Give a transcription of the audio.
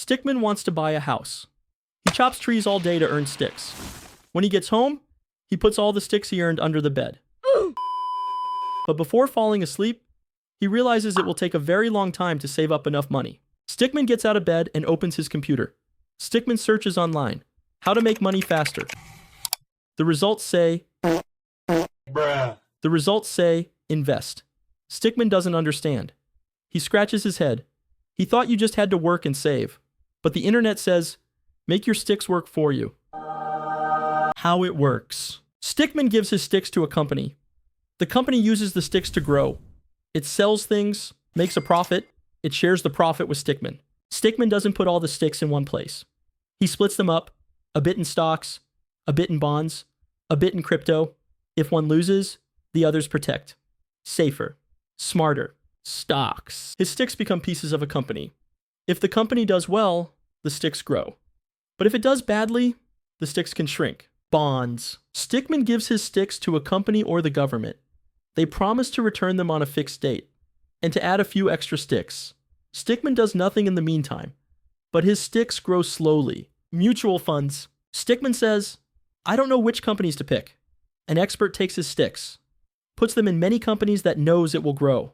Stickman wants to buy a house. He chops trees all day to earn sticks. When he gets home, he puts all the sticks he earned under the bed. But before falling asleep, he realizes it will take a very long time to save up enough money. Stickman gets out of bed and opens his computer. Stickman searches online, how to make money faster. The results say, invest. Stickman doesn't understand. He scratches his head. He thought you just had to work and save. But the internet says, make your sticks work for you. How it works. Stickman gives his sticks to a company. The company uses the sticks to grow. It sells things, makes a profit. It shares the profit with Stickman. Stickman doesn't put all the sticks in one place. He splits them up, a bit in stocks, a bit in bonds, a bit in crypto. If one loses, the others protect. Safer, smarter, stocks. His sticks become pieces of a company. If the company does well, the sticks grow. But if it does badly, the sticks can shrink. Bonds. Stickman gives his sticks to a company or the government. They promise to return them on a fixed date, and to add a few extra sticks. Stickman does nothing in the meantime, but his sticks grow slowly. Mutual funds. Stickman says, I don't know which companies to pick. An expert takes his sticks, puts them in many companies that knows it will grow.